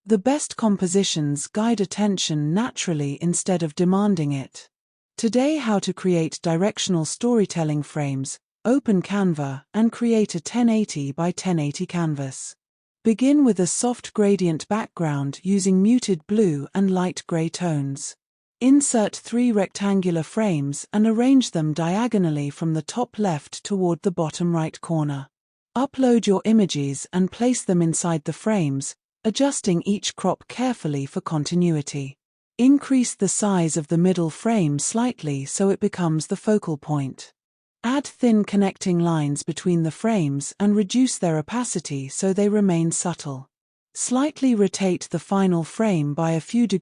The best compositions guide attention naturally instead of demanding it. Today, how to create directional storytelling frames. Open Canva and create a 1080 by 1080 canvas. Begin with a soft gradient background using muted blue and light gray tones. Insert 3 rectangular frames and arrange them diagonally from the top left toward the bottom right corner. Upload your images and place them inside the frames, adjusting each crop carefully for continuity. Increase the size of the middle frame slightly so it becomes the focal point. Add thin connecting lines between the frames and reduce their opacity so they remain subtle. Slightly rotate the final frame by a few degrees